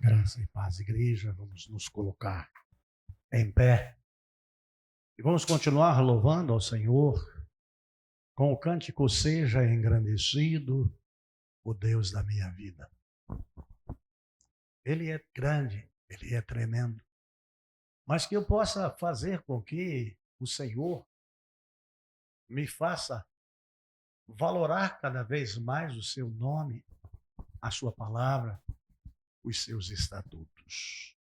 Graça e paz, igreja. Vamos nos colocar em pé e vamos continuar louvando ao Senhor com o cântico Seja engrandecido o Deus da minha vida. Ele é grande, Ele é tremendo, mas que eu possa fazer com que o Senhor me faça valorar cada vez mais o seu nome, a sua palavra, os seus estatutos.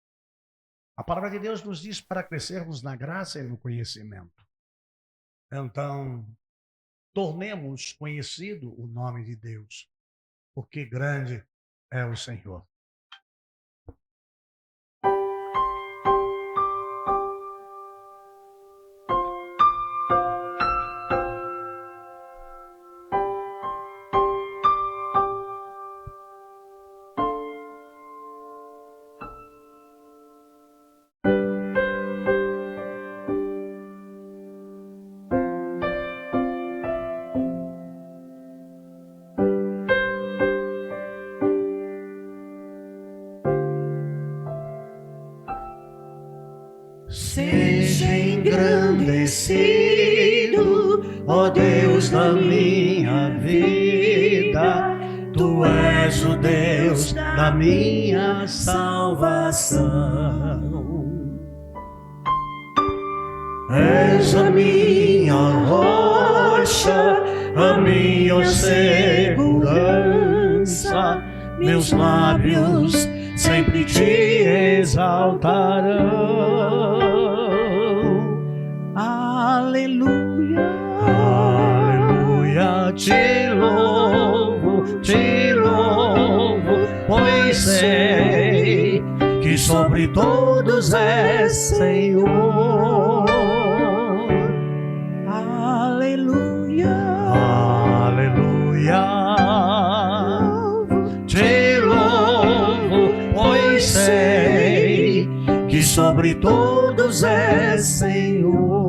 A palavra de Deus nos diz para crescermos na graça e no conhecimento. Então, tornemos conhecido o nome de Deus, porque grande é o Senhor. Seja engrandecido, ó Deus da minha vida, Tu és o Deus da minha salvação. És a minha rocha, a minha segurança, meus lábios sempre te exaltarão. Aleluia, aleluia, te louvo, pois sei que sobre todos és Senhor. Aleluia, aleluia, te louvo, pois sei que sobre todos és Senhor.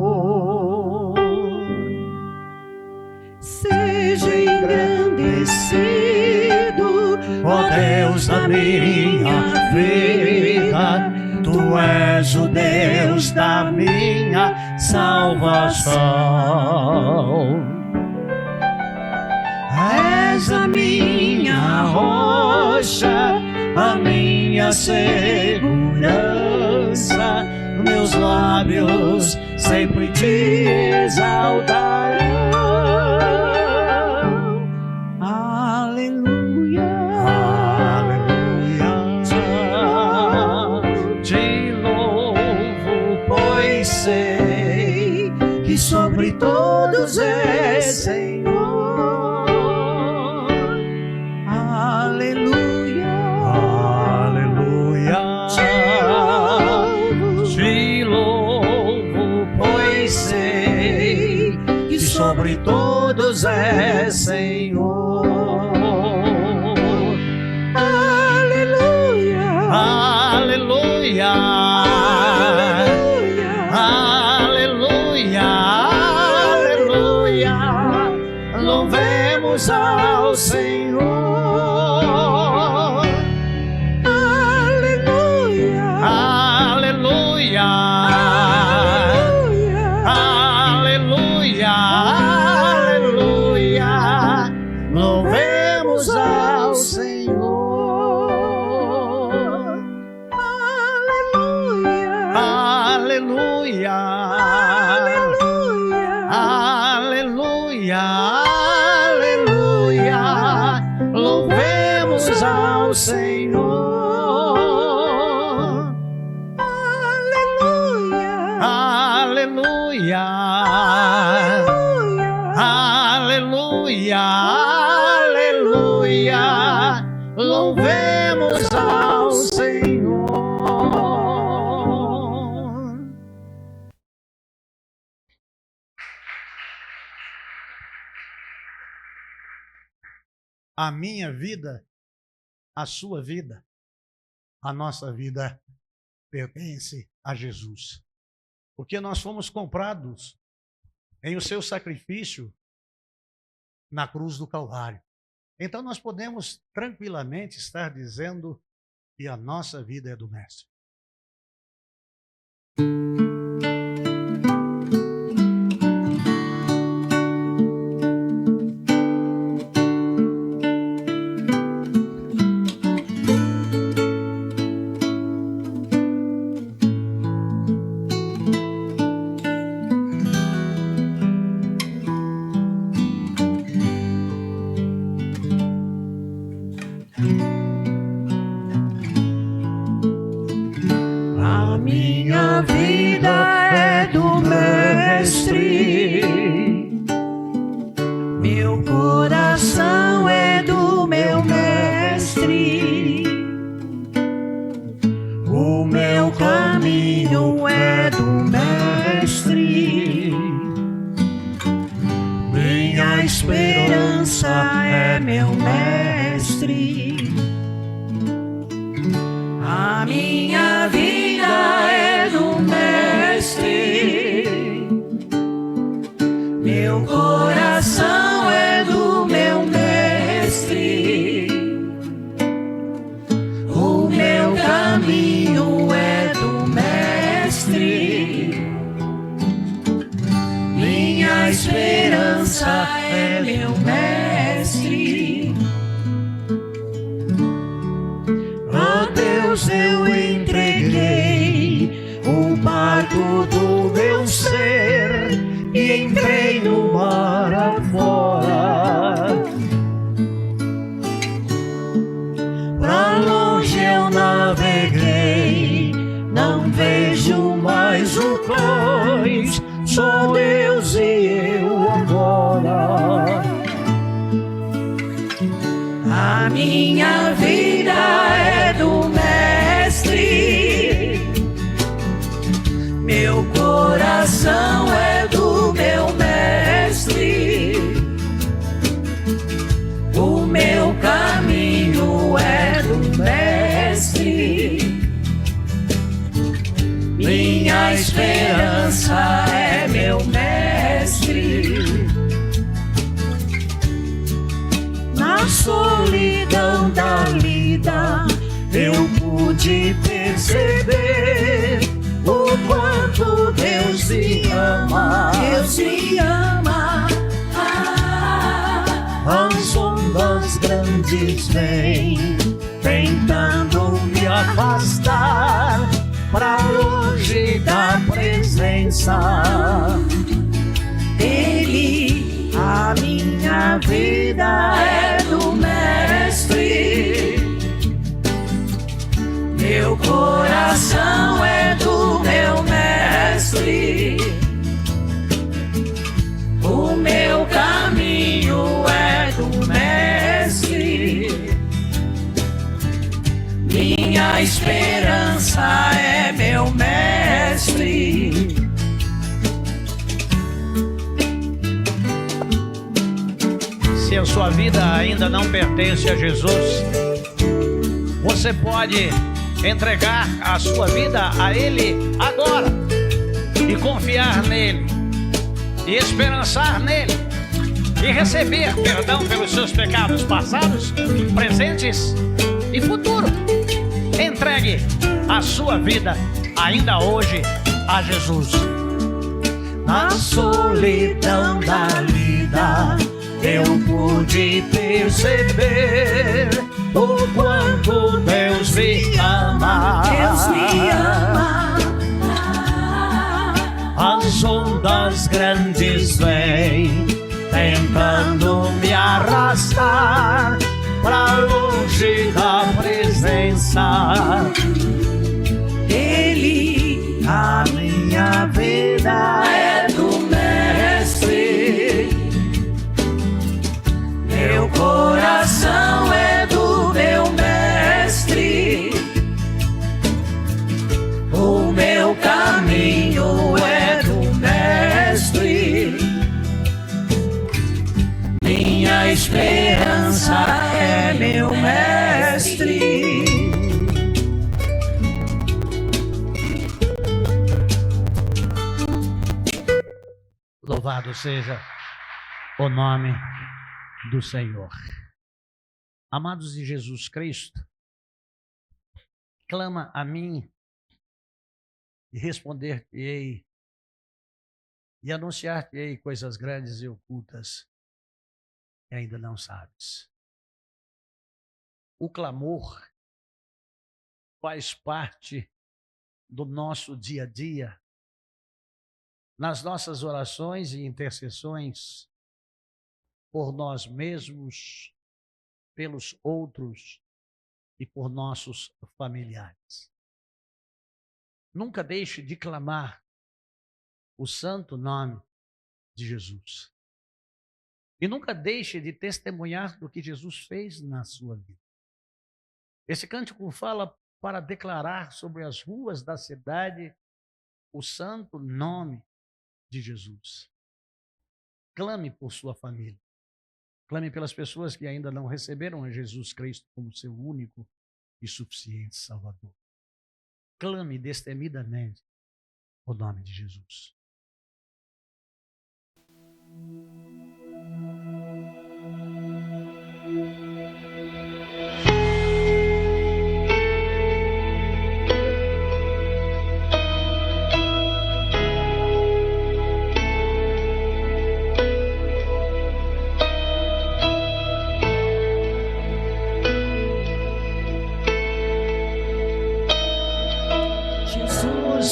Seja engrandecido, ó Deus da minha vida, Tu és o Deus da minha salvação. És a minha rocha, a minha segurança, meus lábios sempre te exaltarão. Aleluia, aleluia, te louvo, pois sei que sobre todos és Senhor. Aleluia, aleluia, te louvo, pois sei que sobre todos és Senhor. Aleluia, aleluia, aleluia, aleluia, louvemos ao Senhor. Aleluia, aleluia, aleluia, aleluia, louvemos ao Senhor. Aleluia, aleluia, aleluia, louvemos ao Senhor. Aleluia, aleluia, aleluia, louvemos ao Senhor. A minha vida, a sua vida, a nossa vida pertence a Jesus. Porque nós fomos comprados em o seu sacrifício na cruz do Calvário. Então nós podemos tranquilamente estar dizendo e a nossa vida é do Mestre. A minha vida é do Mestre, meu coração é do meu Mestre, o meu caminho é do Mestre, minha esperança é meu Mestre. A minha vida é do Mestre, meu coração é do meu Mestre, o meu caminho é do Mestre, minha esperança é meu Mestre. Oh Deus, eu entreguei o barco do meu ser e entrei no mar afora. Pra longe eu naveguei, não vejo mais o cais, só Deus e eu agora. A minha vida é do Mestre, meu coração é do meu Mestre, o meu caminho é do Mestre, minha esperança é meu Mestre. Na solidão da vida eu pude perceber o quanto Deus me ama. Deus me ama. As ondas grandes vêm tentando me afastar pra longe da presença dele. A minha vida é do Mestre, meu coração é do meu Mestre, o meu caminho é do Mestre, minha esperança é meu Mestre. Se a sua vida ainda não pertence a Jesus, você pode entregar a sua vida a Ele agora e confiar nele e esperançar nele e receber perdão pelos seus pecados passados, presentes e futuro. Entregue a sua vida ainda hoje a Jesus. Na solidão da vida eu pude perceber o quanto Deus me ama. Deus me ama. As ondas grandes vêm tentando me arrastar pra longe da presença dele. A minha vida é do Mestre, meu coração é do meu Mestre, o meu caminho é do Mestre, minha esperança é meu Mestre. Louvado seja o nome do Senhor. Amados de Jesus Cristo, clama a mim e responder-te-ei e anunciar-te-ei coisas grandes e ocultas que ainda não sabes. O clamor faz parte do nosso dia a dia, nas nossas orações e intercessões por nós mesmos, pelos outros e por nossos familiares. Nunca deixe de clamar o santo nome de Jesus. E nunca deixe de testemunhar do que Jesus fez na sua vida. Esse cântico fala para declarar sobre as ruas da cidade o santo nome de Jesus. Clame por sua família. Clame pelas pessoas que ainda não receberam a Jesus Cristo como seu único e suficiente Salvador. Clame destemidamente o nome de Jesus.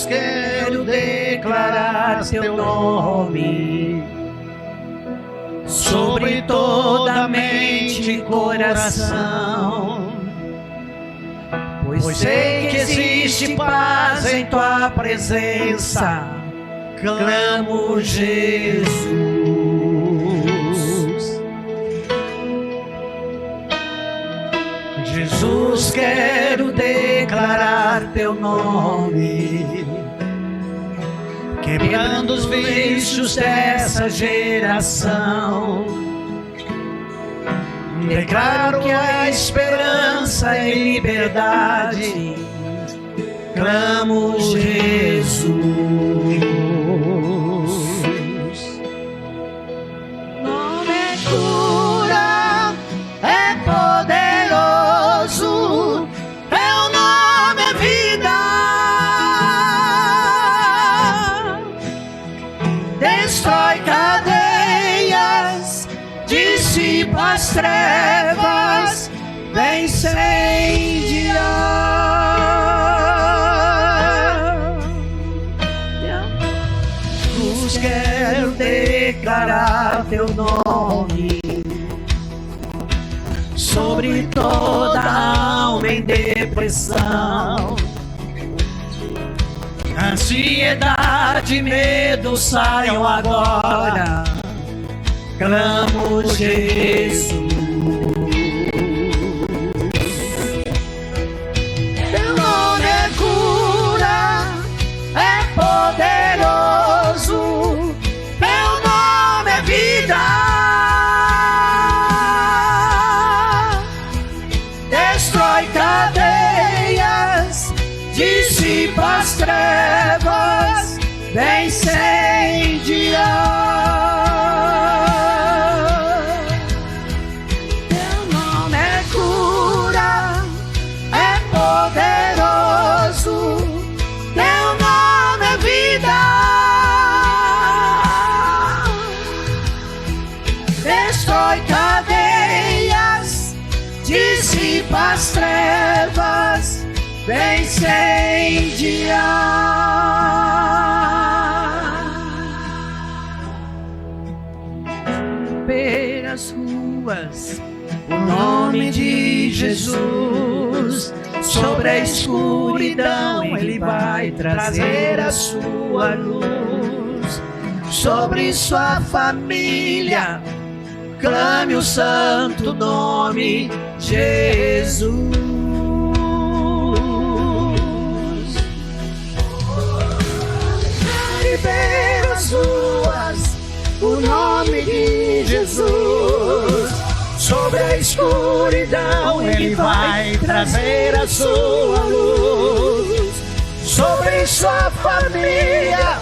Quero declarar teu nome sobre toda mente e coração, pois sei que existe paz em tua presença. Clamo Jesus. Jesus, quero declarar teu nome, quebrando os vícios dessa geração. Declaro que há esperança e liberdade. Clamo Jesus. Nome é cura, é poderoso, teu nome é vida. Destrói cadeias, dissipa as trevas, vem incendiar. Jesus, quero declarar teu nome sobre toda alma em depressão. Ansiedade e medo saiam agora. Clamo Jesus. Teu nome é cura, é poderoso, teu nome é vida. Destrói cadeias, dissipa as trevas, vem incendiar. Teu nome é cura, é poderoso, teu nome é vida. Destrói cadeias, dissipa as trevas, vem incendiar. Pelas ruas, o nome de Jesus, sobre a escuridão ele vai trazer a sua luz. Sobre sua família, clame o santo nome Jesus. Pelas ruas, o nome de Jesus, sobre a escuridão ele vai trazer a sua luz. Sobre sua família,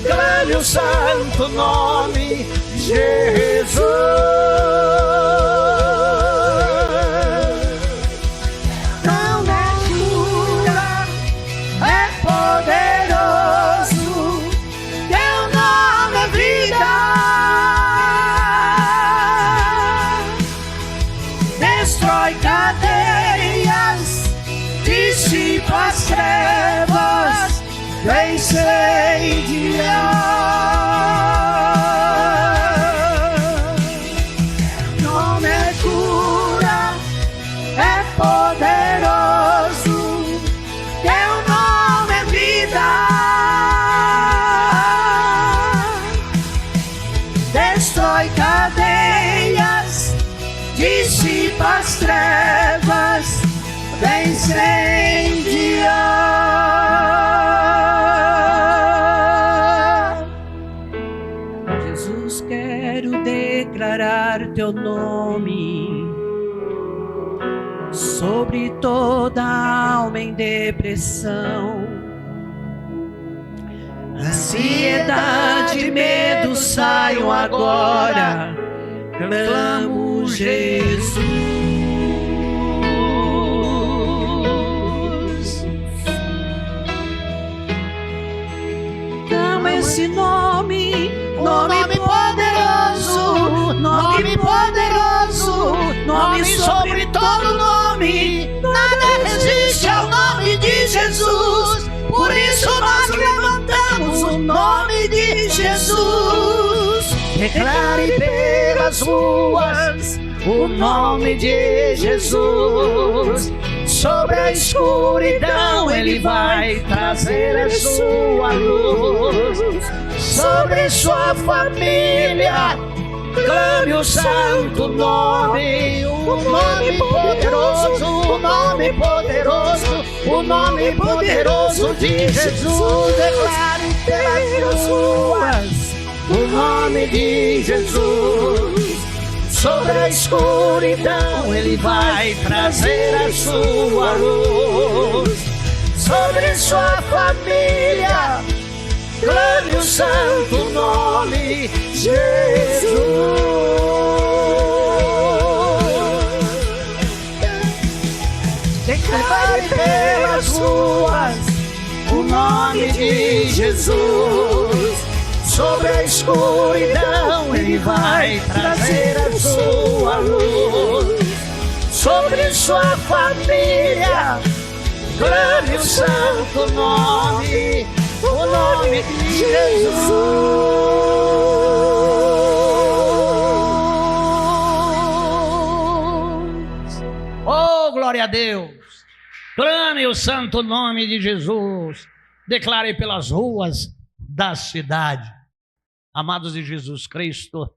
clame o santo nome Jesus. Não é destrói cadeias, dissipa as trevas, vem incendiar. Nome é cura, é poderoso, teu nome é vida. Destrói cadeias, dissipa as trevas, vem incendiar. Jesus, quero declarar teu nome sobre toda alma em depressão, ansiedade e medo saiam agora. Clamo Jesus. Clamo esse nome, nome poderoso, nome poderoso, nome sobre todo nome. Nada resiste ao nome de Jesus. Por isso nós levantamos o nome de Jesus. Declare pelas ruas o nome de Jesus. Sobre a escuridão Ele vai trazer a sua luz. Sobre sua família clame o santo nome, o nome poderoso, o nome poderoso, o nome poderoso de Jesus. Declare pelas ruas o nome de Jesus. Sobre a escuridão Ele vai trazer a sua luz. Sobre sua família clame o santo nome Jesus. Declare pelas ruas o nome de Jesus. Sobre a escuridão Ele vai trazer a sua luz. Sobre sua família clame o santo nome, o nome de Jesus. Oh, glória a Deus! Clame o santo nome de Jesus. Declare pelas ruas da cidade. Amados de Jesus Cristo,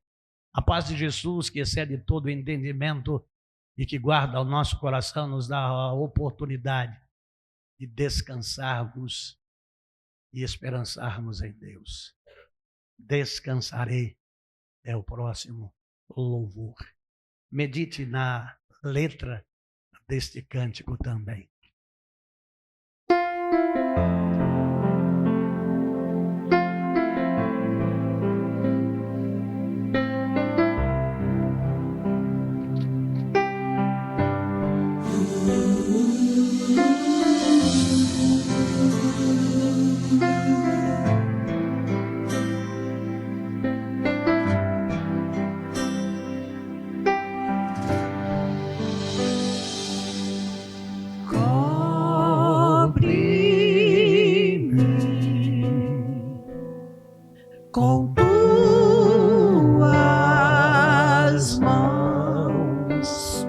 a paz de Jesus que excede todo entendimento e que guarda o nosso coração nos dá a oportunidade de descansarmos e esperançarmos em Deus. Descansarei é o próximo louvor. Medite na letra deste cântico também. Com tuas mãos,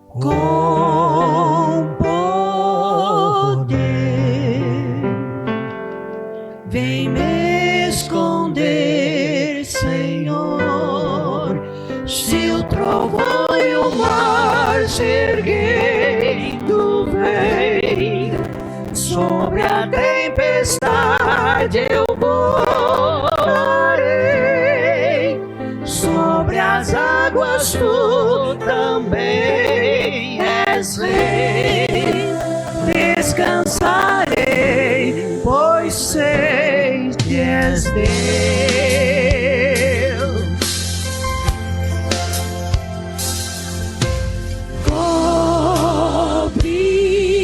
com poder, vem me esconder, Senhor. Se o trovão e o mar se erguendo vem, sobre a tempestade eu voarei, sobre as águas tu também és rei. Descansarei, pois sei que és Deus.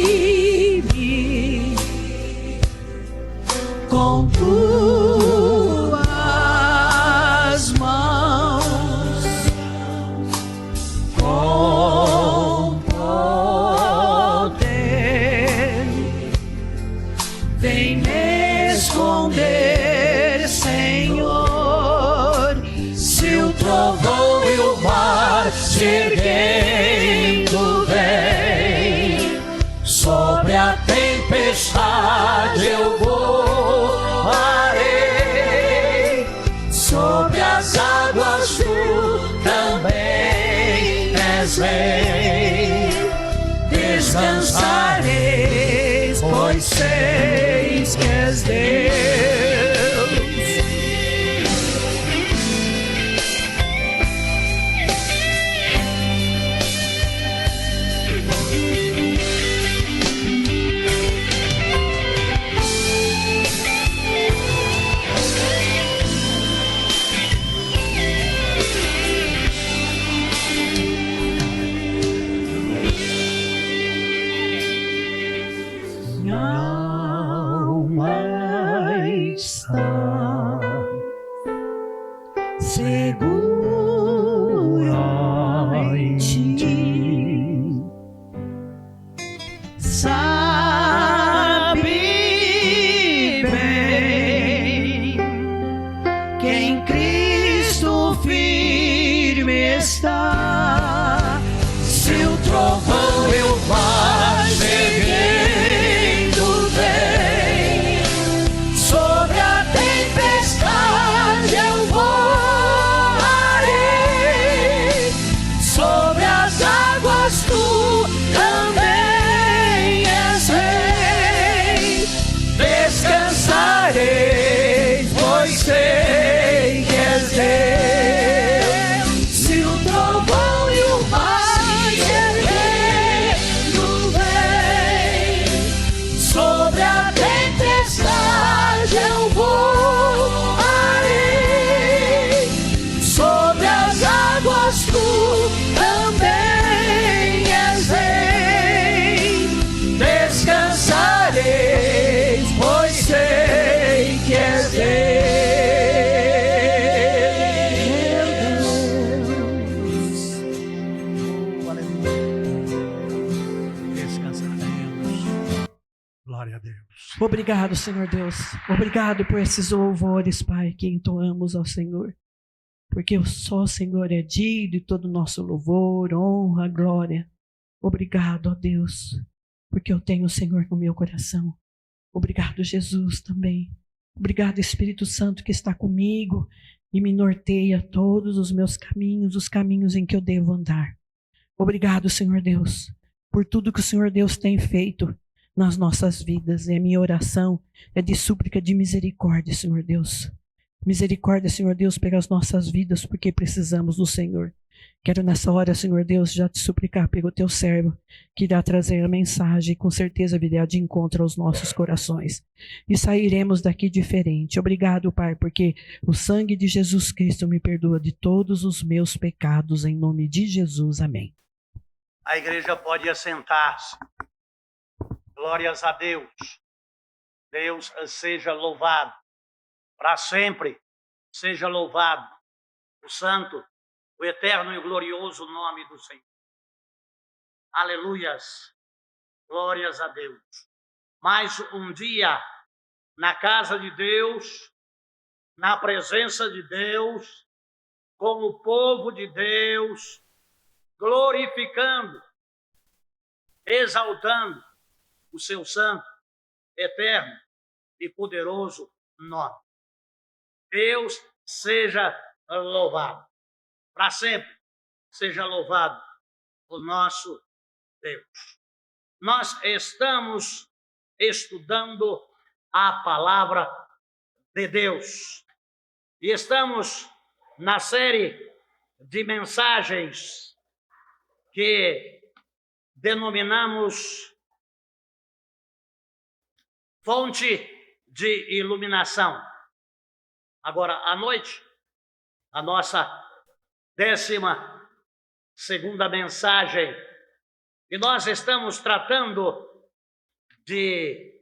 Cobre-me com tuas mãos, com tempestade eu voarei, sobre as águas tu também és rei. Descansareis, pois seis que és Deus. Segura em ti, sabe bem que em Cristo firme está. Se o trovão eu mais erguendo vem, sobre a tempestade eu voarei, sobre as águas tu também és rei. Descansarei, pois sei que és Deus. Se o trovão e o mar erguendo vem, sobre a tempestade eu voarei, sobre as águas tu também és rei. Descansareis, pois sei que és Deus. Oh, aleluia. Descansaremos. Glória a Deus. Obrigado, Senhor Deus. Obrigado por esses louvores, Pai, que entoamos ao Senhor. Porque só o Senhor é digno de todo o nosso louvor, honra, glória. Obrigado, ó Deus, porque eu tenho o Senhor no meu coração. Obrigado, Jesus, também. Obrigado, Espírito Santo, que está comigo e me norteia todos os meus caminhos, os caminhos em que eu devo andar. Obrigado, Senhor Deus, por tudo que o Senhor Deus tem feito nas nossas vidas. E a minha oração é de súplica de misericórdia, Senhor Deus. Misericórdia, Senhor Deus, pelas nossas vidas, porque precisamos do Senhor. Quero nessa hora, Senhor Deus, já te suplicar pelo teu servo, que irá trazer a mensagem e com certeza virá de encontro aos nossos corações. E sairemos daqui diferente. Obrigado, Pai, porque o sangue de Jesus Cristo me perdoa de todos os meus pecados, em nome de Jesus. Amém. A igreja pode assentar-se. Glórias a Deus. Deus seja louvado. Para sempre seja louvado o santo, o eterno e glorioso nome do Senhor. Aleluias. Glórias a Deus. Mais um dia na casa de Deus, na presença de Deus, com o povo de Deus, glorificando, exaltando o seu santo, eterno e poderoso nome. Deus seja louvado. Para sempre seja louvado o nosso Deus. Nós estamos estudando a palavra de Deus. E estamos na série de mensagens que denominamos Fonte de Iluminação. Agora, à noite, a nossa 12ª mensagem, e nós estamos tratando de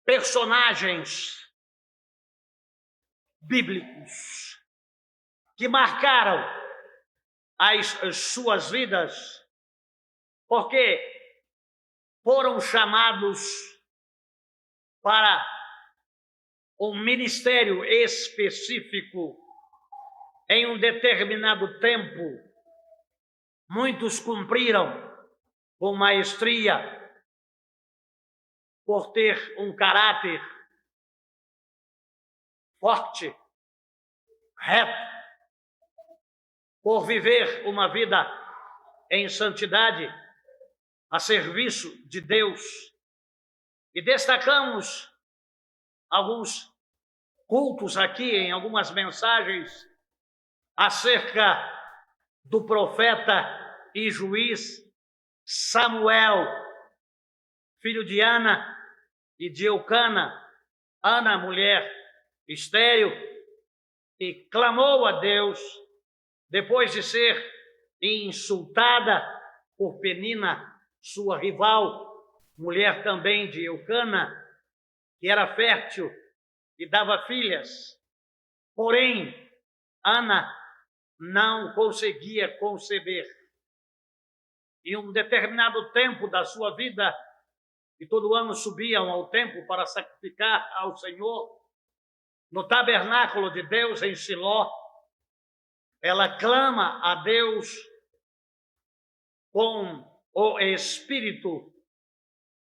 personagens bíblicos que marcaram as suas vidas, porque foram chamados para um ministério específico em um determinado tempo. Muitos cumpriram com maestria, por ter um caráter forte, reto, por viver uma vida em santidade, a serviço de Deus. E destacamos alguns cultos aqui, em algumas mensagens, acerca do profeta e juiz Samuel, filho de Ana e de Eucana. Ana, mulher estéril, e clamou a Deus depois de ser insultada por Penina, sua rival, mulher também de Eucana, que era fértil e dava filhas. Porém, Ana não conseguia conceber. Em um determinado tempo da sua vida, e todo ano subiam ao templo para sacrificar ao Senhor, no tabernáculo de Deus em Siló, ela clama a Deus com o Espírito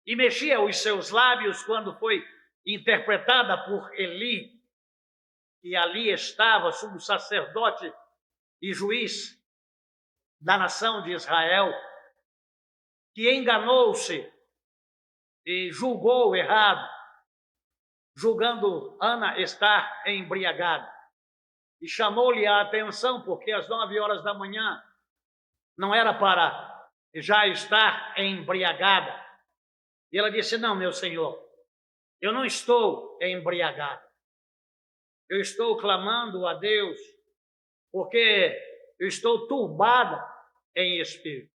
e mexia os seus lábios quando foi interpretada por Eli, que ali estava sumo sacerdote e juiz da nação de Israel, que enganou-se e julgou errado, julgando Ana estar embriagada. E chamou-lhe a atenção, porque às 9 horas da manhã não era para já estar embriagada. E ela disse: não, meu senhor, eu não estou embriagada. Eu estou clamando a Deus, porque eu estou turbada em espírito.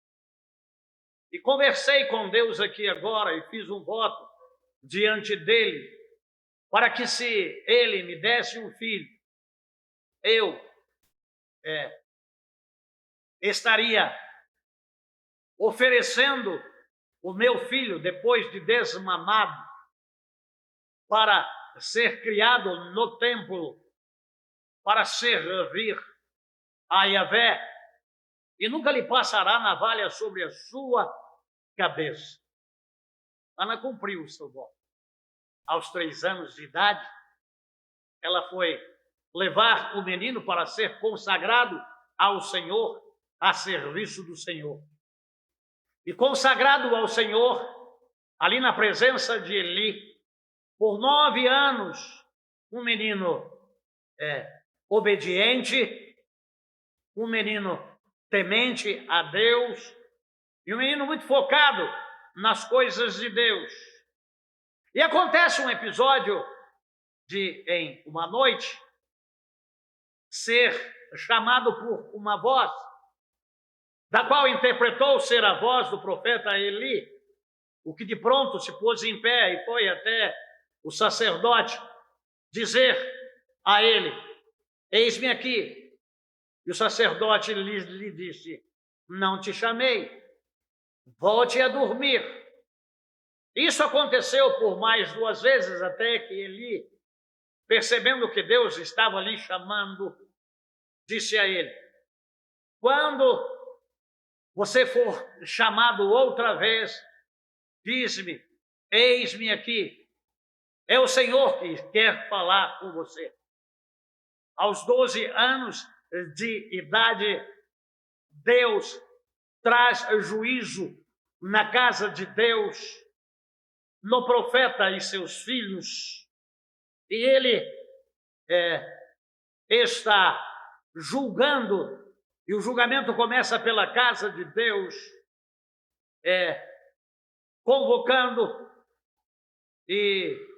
E conversei com Deus aqui agora e fiz um voto diante dele, para que se ele me desse um filho, eu estaria oferecendo o meu filho, depois de desmamado, para ser criado no templo, para servir a Yahvé, e nunca lhe passará navalha sobre a sua cabeça. Ana cumpriu o seu voto. Aos 3 anos de idade, ela foi levar o menino para ser consagrado ao Senhor, a serviço do Senhor. E consagrado ao Senhor, ali na presença de Eli, por 9 anos, um menino obediente, um menino temente a Deus, e um menino muito focado nas coisas de Deus. E acontece um episódio de, em uma noite, ser chamado por uma voz, da qual interpretou ser a voz do profeta Eli, o que de pronto se pôs em pé e foi até o sacerdote dizer a ele: eis-me aqui. E o sacerdote lhe disse: não te chamei, volte a dormir. Isso aconteceu por mais 2 vezes, até que Eli, percebendo que Deus estava ali chamando, disse a ele: quando você for chamado outra vez, diz-me: eis-me aqui. É o Senhor que quer falar com você. Aos 12 anos de idade, Deus traz juízo na casa de Deus, no profeta e seus filhos, e ele está julgando, e o julgamento começa pela casa de Deus, convocando e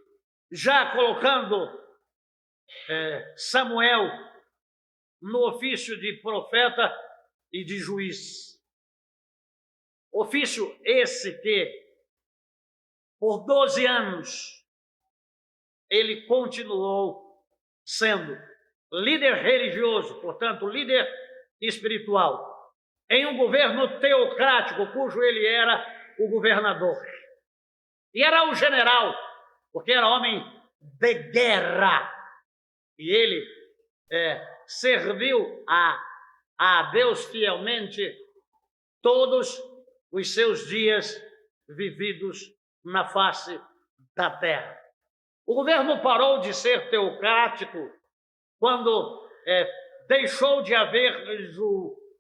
já colocando Samuel no ofício de profeta e de juiz. Ofício esse que, por 12 anos, ele continuou sendo líder religioso, portanto, líder espiritual, em um governo teocrático, cujo ele era o governador. E era o general, porque era homem de guerra. E ele serviu a Deus fielmente todos os seus dias vividos na face da terra. O governo parou de ser teocrático quando deixou de haver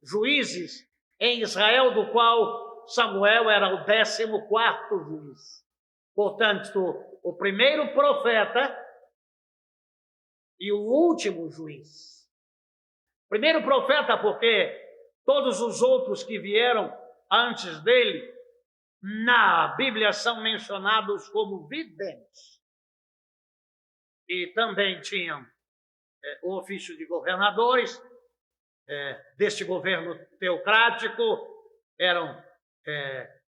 juízes em Israel, do qual Samuel era o 14º juiz. Portanto, o primeiro profeta e o último juiz. Primeiro profeta porque todos os outros que vieram antes dele, na Bíblia são mencionados como videntes. E também tinham o ofício de governadores, deste governo teocrático, eram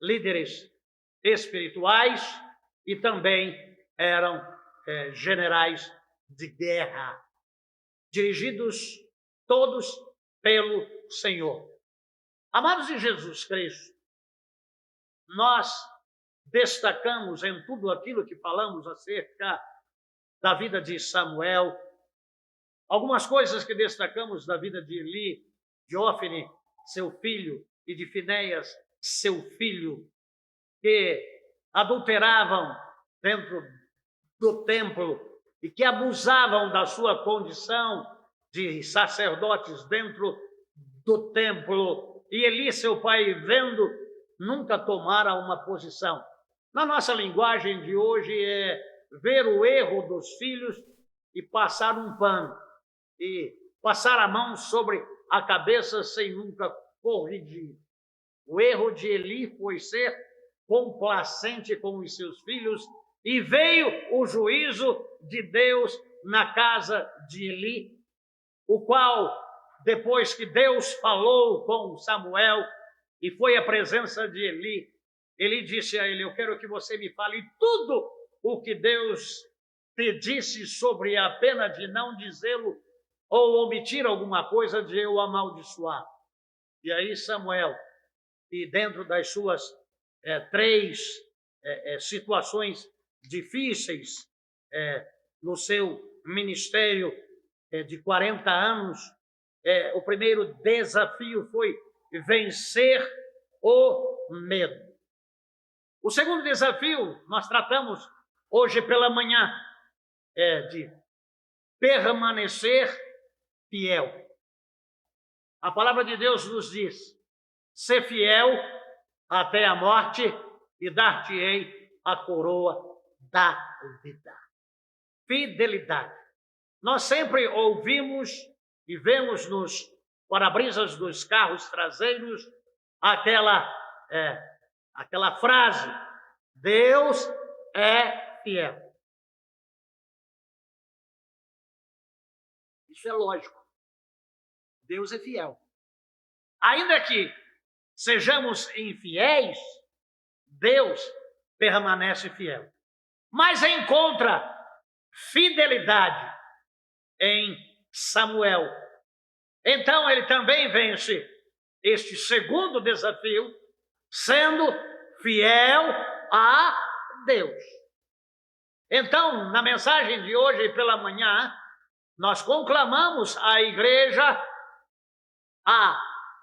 líderes espirituais e também eram generais de guerra, dirigidos todos pelo Senhor. Amados de Jesus Cristo, nós destacamos em tudo aquilo que falamos acerca da vida de Samuel, algumas coisas que destacamos da vida de Eli, de Ofni, seu filho, e de Finéias, seu filho, que adulteravam dentro do templo e que abusavam da sua condição de sacerdotes dentro do templo. E Eli, seu pai, vendo, nunca tomara uma posição. Na nossa linguagem de hoje é ver o erro dos filhos e passar um pano, e passar a mão sobre a cabeça sem nunca corrigir. O erro de Eli foi ser complacente com os seus filhos, e veio o juízo de Deus na casa de Eli, o qual, depois que Deus falou com Samuel e foi à presença de Eli, Eli disse a ele: eu quero que você me fale tudo o que Deus te disse, sobre a pena de não dizê-lo ou omitir alguma coisa, de eu amaldiçoar. E aí Samuel, e dentro das suas três situações difíceis no seu ministério de 40 anos, o primeiro desafio foi vencer o medo. O segundo desafio nós tratamos hoje pela manhã, de permanecer fiel. A palavra de Deus nos diz: ser fiel até a morte e dar-te-ei a coroa da vida. Fidelidade. Nós sempre ouvimos e vemos nos para-brisas dos carros traseiros aquela frase: Deus é fiel. Isso é lógico. Deus é fiel. Ainda que sejamos infiéis, Deus permanece fiel. Mas encontra fidelidade em Samuel. Então ele também vence este segundo desafio, sendo fiel a Deus. Então, na mensagem de hoje pela manhã, nós conclamamos a igreja a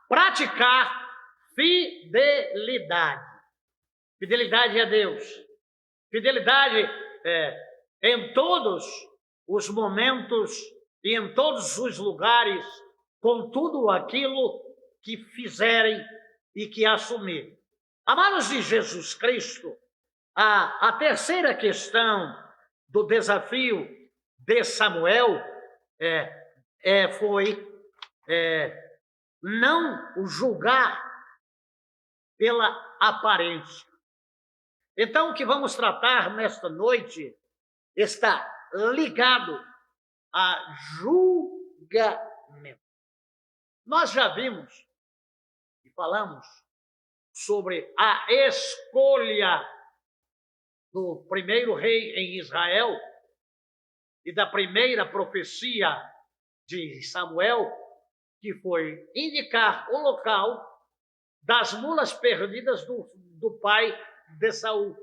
praticar fidelidade. Fidelidade a Deus. Fidelidade em todos os momentos e em todos os lugares, com tudo aquilo que fizerem e que assumirem. Amados de Jesus Cristo, a terceira questão do desafio de Samuel foi não julgar pela aparência. Então, o que vamos tratar nesta noite está ligado a julgamento. Nós já vimos e falamos sobre a escolha do primeiro rei em Israel e da primeira profecia de Samuel, que foi indicar o local das mulas perdidas do pai de Saul.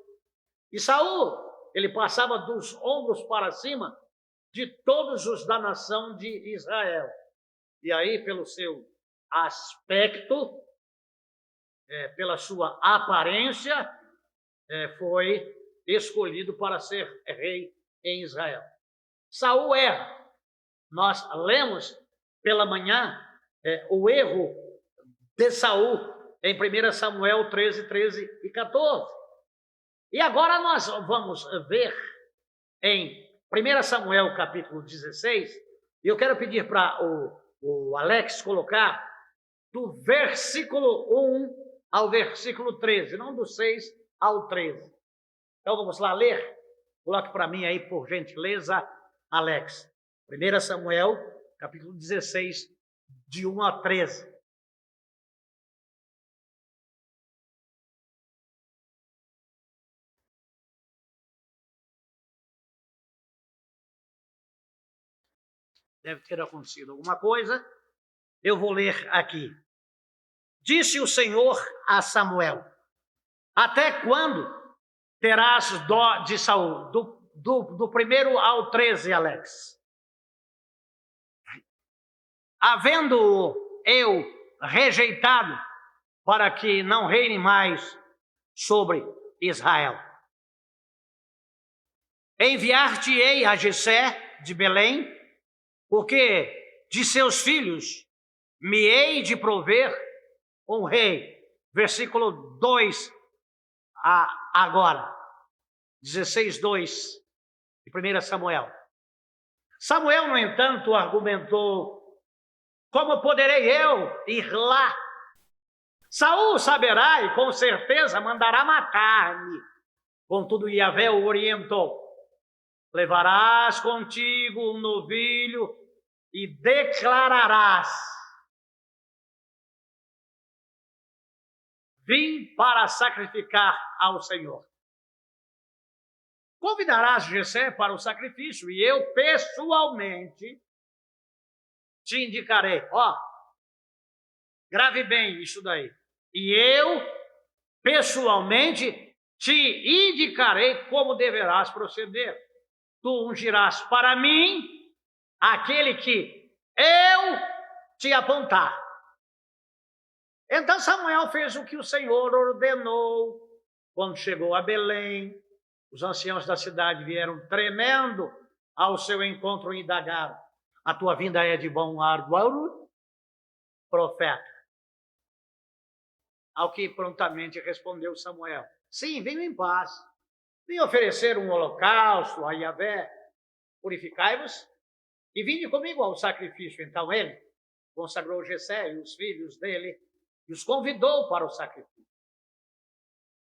E Saul, ele passava dos ombros para cima de todos os da nação de Israel. E aí, pelo seu aspecto, pela sua aparência, foi escolhido para ser rei em Israel. Saul erra. Nós lemos pela manhã o erro de Saul em 1 Samuel 13, 13 e 14. E agora nós vamos ver em 1 Samuel capítulo 16, e eu quero pedir para o Alex colocar do versículo 1 ao versículo 13, não do 6 ao 13. Então vamos lá ler? Coloque para mim aí, por gentileza, Alex. 1 Samuel, capítulo 16, de 1 a 13. Deve ter acontecido alguma coisa. Eu vou ler aqui. Disse o Senhor a Samuel: até quando terás dó de Saul? Do 1 ao 13, Alex. Havendo eu rejeitado para que não reine mais sobre Israel. Enviar-te-ei a Jessé de Belém, porque de seus filhos me hei de prover um rei. Versículo 2 agora. 16, 2 de 1 Samuel. Samuel, no entanto, argumentou: como poderei eu ir lá? Saul saberá e com certeza mandará matar-me. Contudo, Yahvé o orientou: levarás contigo um novilho e declararás: vim para sacrificar ao Senhor. Convidarás Jessé para o sacrifício e eu pessoalmente te indicarei. Grave bem isso daí. E eu pessoalmente te indicarei como deverás proceder. Tu ungirás para mim aquele que eu te apontar. Então Samuel fez o que o Senhor ordenou. Quando chegou a Belém, os anciãos da cidade vieram tremendo ao seu encontro e indagaram: a tua vinda é de bom árvore, profeta? Ao que prontamente respondeu Samuel: sim, venho em paz. Vim oferecer um holocausto a Yahvé. Purificai-vos e vinde comigo ao sacrifício. Então ele consagrou Jessé e os filhos dele e os convidou para o sacrifício.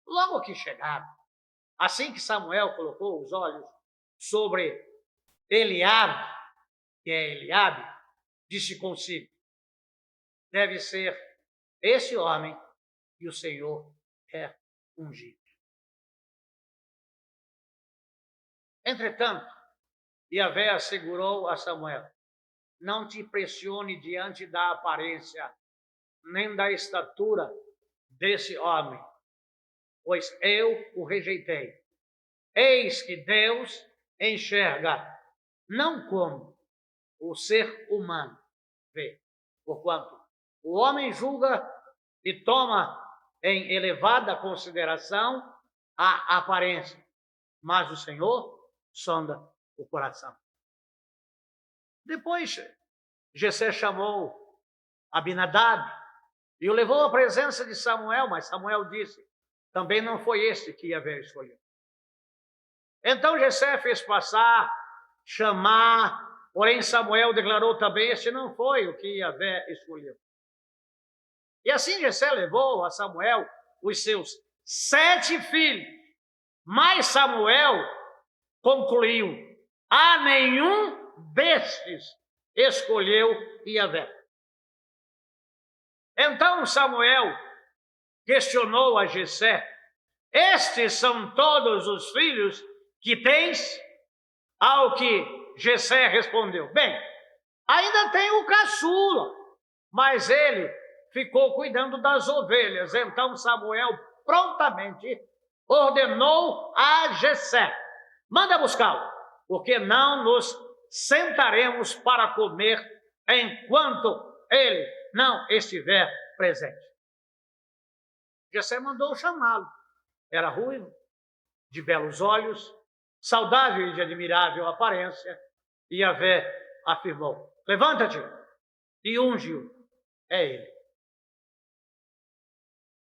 Logo que chegaram, assim que Samuel colocou os olhos sobre Eliabe, que é Eliabe, disse consigo: deve ser esse homem que o Senhor quer ungir. Entretanto, Yahvé assegurou a Samuel: não te impressione diante da aparência, nem da estatura desse homem, pois eu o rejeitei. Eis que Deus enxerga não como o ser humano vê, porquanto o homem julga e toma em elevada consideração a aparência, mas o Senhor sonda o coração. Depois, Jessé chamou Abinadab e o levou à presença de Samuel, mas Samuel disse: também não foi este que Yahvé escolheu. Então Jessé fez chamar, porém Samuel declarou também: este não foi o que Yahvé escolheu. E assim Jessé levou a Samuel os seus 7 filhos, mas Samuel concluiu: a nenhum destes escolheu Yahvé. Então Samuel questionou a Jessé: estes são todos os filhos que tens? Ao que Jessé respondeu: bem, ainda tem o caçula, mas ele ficou cuidando das ovelhas. Então Samuel prontamente ordenou a Jessé: manda buscá-lo, porque não nos sentaremos para comer enquanto ele não estiver presente. Jessé mandou chamá-lo. Era ruivo, de belos olhos, saudável e de admirável aparência. E Yahvé afirmou: levanta-te, e unge-o, é ele.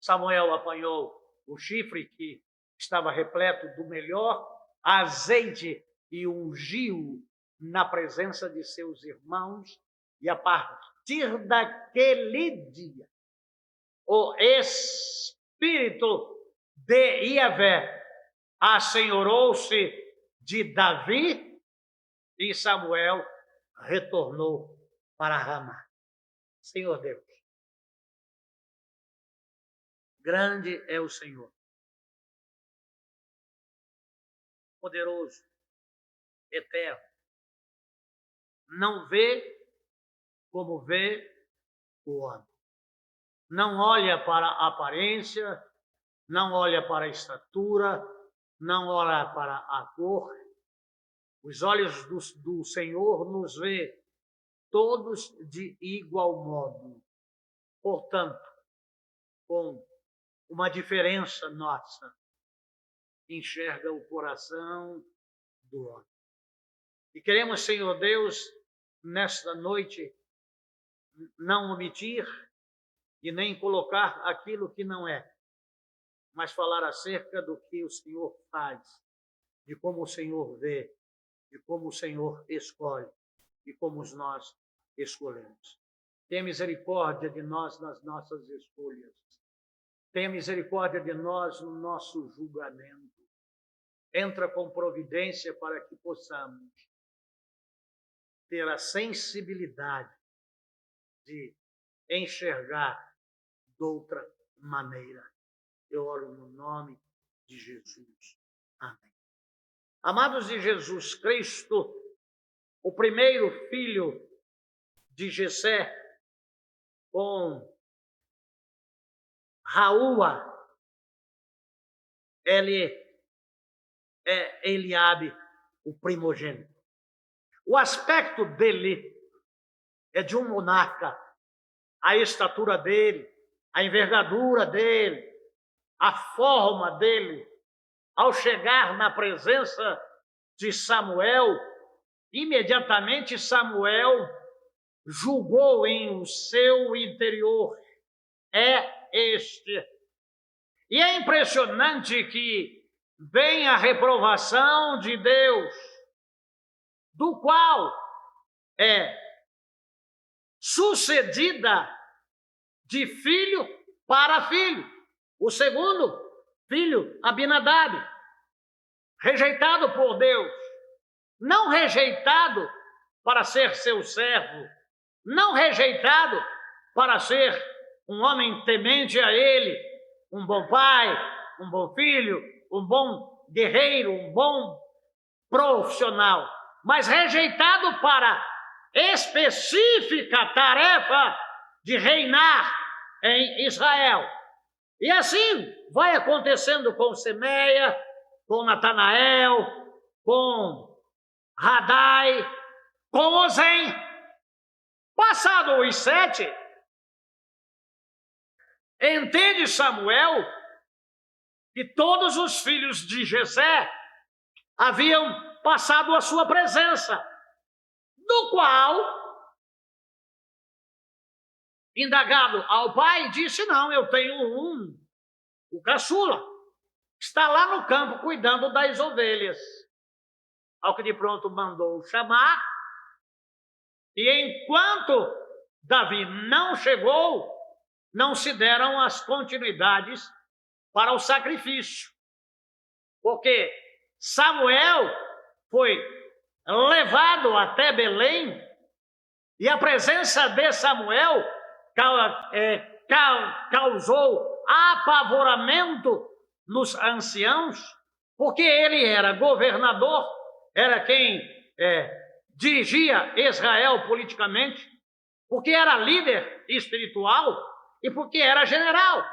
Samuel apanhou o chifre que estava repleto do melhor azeite e ungiu na presença de seus irmãos, e a partir daquele dia, o Espírito de Yahvé assenhorou-se de Davi, e Samuel retornou para Ramá. Senhor Deus, grande é o Senhor, poderoso, eterno, não vê como vê o homem. Não olha para a aparência, não olha para a estatura, não olha para a cor. Os olhos do Senhor nos vê todos de igual modo. Portanto, com uma diferença nossa, enxerga o coração do homem. E queremos, Senhor Deus, nesta noite, não omitir e nem colocar aquilo que não é, mas falar acerca do que o Senhor faz, de como o Senhor vê, de como o Senhor escolhe e como nós escolhemos. Tenha misericórdia de nós nas nossas escolhas. Tenha misericórdia de nós no nosso julgamento. Entra com providência para que possamos ter a sensibilidade de enxergar de outra maneira. Eu oro no nome de Jesus. Amém. Amados de Jesus Cristo, o primeiro filho de Jessé com Raúa, ele é Eliabe, o primogênito. O aspecto dele é de um monarca. A estatura dele, a envergadura dele, a forma dele, ao chegar na presença de Samuel, imediatamente Samuel julgou em o seu interior: é este. E é impressionante que vem a reprovação de Deus, do qual é sucedida de filho para filho. O segundo filho, Abinadab, rejeitado por Deus, não rejeitado para ser seu servo, não rejeitado para ser um homem temente a ele, um bom pai, um bom filho, um bom guerreiro, um bom profissional, mas rejeitado para específica tarefa de reinar em Israel. E assim vai acontecendo com Semeia, com Natanael, com Radai, com Ozem. Passado os 7, entende Samuel que todos os filhos de Jessé haviam passado a sua presença, do qual, indagado ao pai, disse: não, eu tenho o caçula, está lá no campo cuidando das ovelhas. Ao que de pronto mandou chamar, e enquanto Davi não chegou, não se deram as continuidades para o sacrifício, porque Samuel foi levado até Belém, e a presença de Samuel causou apavoramento nos anciãos, porque ele era governador, era quem dirigia Israel politicamente, porque era líder espiritual e porque era general.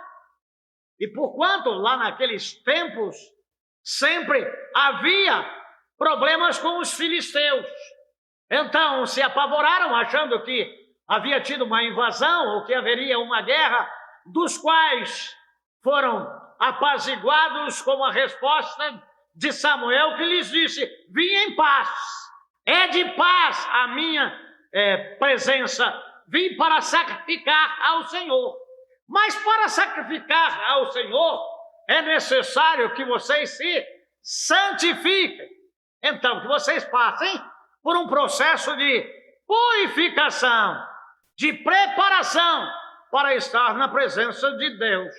E porquanto lá naqueles tempos sempre havia problemas com os filisteus, então se apavoraram achando que havia tido uma invasão ou que haveria uma guerra, dos quais foram apaziguados com a resposta de Samuel, que lhes disse: vim em paz, é de paz a minha presença, vim para sacrificar ao Senhor. Mas para sacrificar ao Senhor, é necessário que vocês se santifiquem. Então, que vocês passem por um processo de purificação, de preparação para estar na presença de Deus.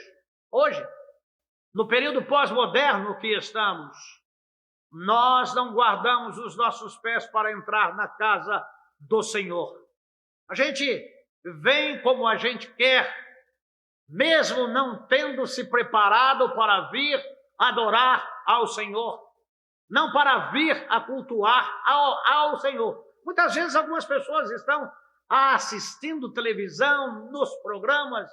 Hoje, no período pós-moderno que estamos, nós não guardamos os nossos pés para entrar na casa do Senhor. A gente vem como a gente quer, mesmo não tendo se preparado para vir adorar ao Senhor, não para vir a cultuar ao Senhor. Muitas vezes algumas pessoas estão assistindo televisão nos programas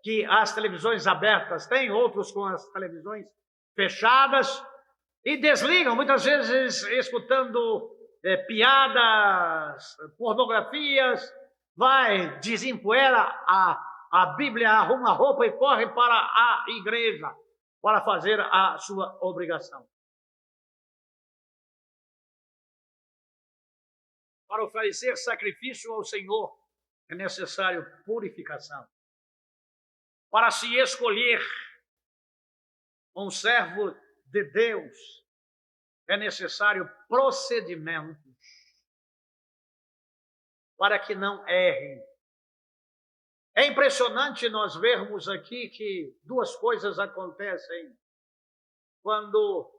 que as televisões abertas têm, outros com as televisões fechadas, e desligam, muitas vezes escutando piadas, pornografias, desempoeira a Bíblia, arruma a roupa e corre para a igreja para fazer a sua obrigação. Para oferecer sacrifício ao Senhor é necessário purificação. Para se escolher um servo de Deus é necessário procedimentos para que não errem. É impressionante nós vermos aqui que duas coisas acontecem quando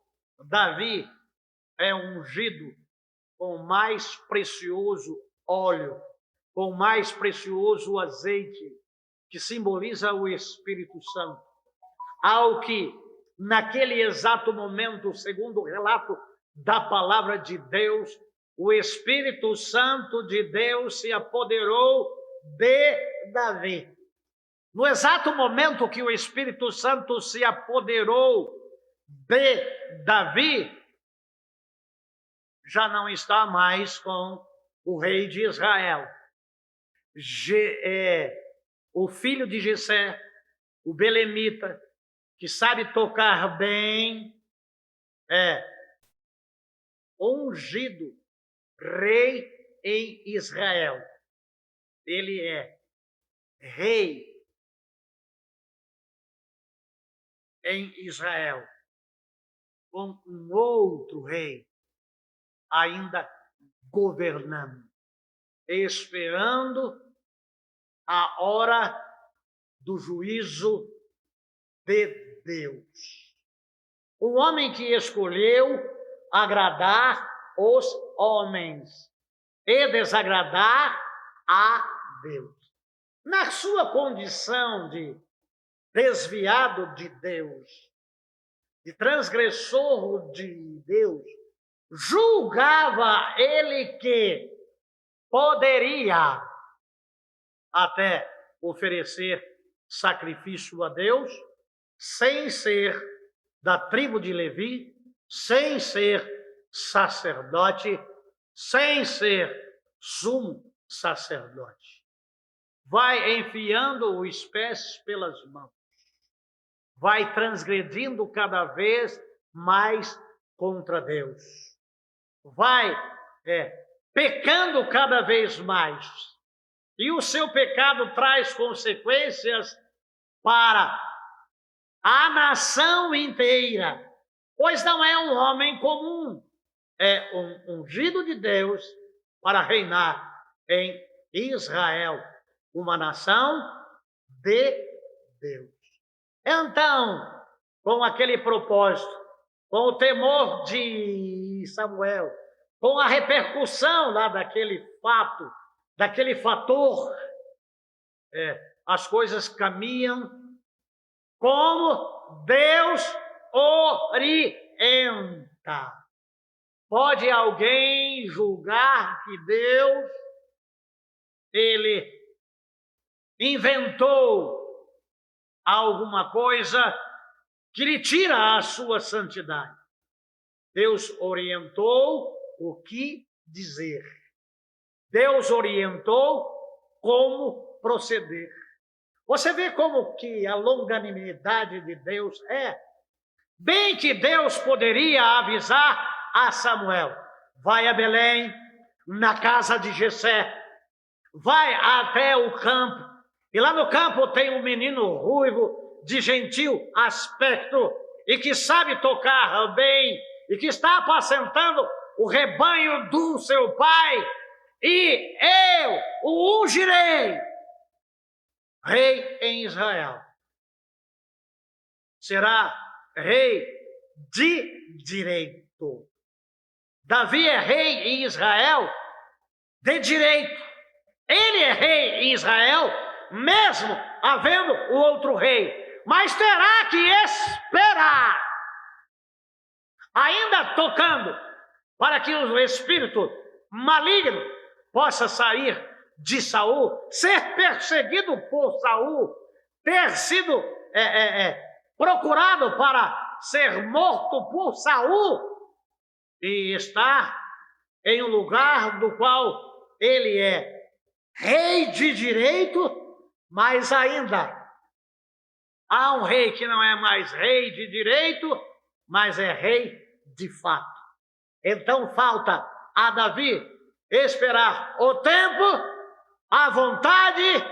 Davi é ungido com o mais precioso óleo, com o mais precioso azeite, que simboliza o Espírito Santo. Ao que, naquele exato momento, segundo o relato da palavra de Deus, o Espírito Santo de Deus se apoderou de Davi. No exato momento que o Espírito Santo se apoderou de Davi, já não está mais com o rei de Israel. O filho de Jessé, o belemita, que sabe tocar bem, é ungido rei em Israel. Ele é rei em Israel, com um outro rei ainda governando, esperando a hora do juízo de Deus. Um homem que escolheu agradar os homens e desagradar a Deus. Na sua condição de desviado de Deus, de transgressor de Deus, julgava ele que poderia até oferecer sacrifício a Deus, sem ser da tribo de Levi, sem ser sacerdote, sem ser sumo sacerdote. Vai enfiando os pés pelas mãos, vai transgredindo cada vez mais contra Deus, vai pecando cada vez mais, e o seu pecado traz consequências para a nação inteira, pois não é um homem comum, é um ungido de Deus para reinar em Israel, uma nação de Deus. Então, com aquele propósito, com o temor de Samuel, com a repercussão lá daquele fato, daquele fator, as coisas caminham como Deus orienta. Pode alguém julgar que Deus, ele inventou alguma coisa que lhe tira a sua santidade? Deus orientou o que dizer. Deus orientou como proceder. Você vê como que a longanimidade de Deus é. Bem que Deus poderia avisar a Samuel: vai a Belém, na casa de Jessé, vai até o campo, e lá no campo tem um menino ruivo, de gentil aspecto, e que sabe tocar bem, e que está apacentando o rebanho do seu pai, e eu o ungirei rei em Israel. Será rei de direito. Davi é rei em Israel de direito. Ele é rei em Israel, mesmo havendo o outro rei. Mas terá que esperar, ainda tocando, para que o espírito maligno possa sair de Saul, ser perseguido por Saul, ter sido procurado para ser morto por Saul, e estar em um lugar do qual ele é rei de direito, mas ainda há um rei que não é mais rei de direito, mas é rei de fato. Então falta a Davi esperar o tempo, a vontade,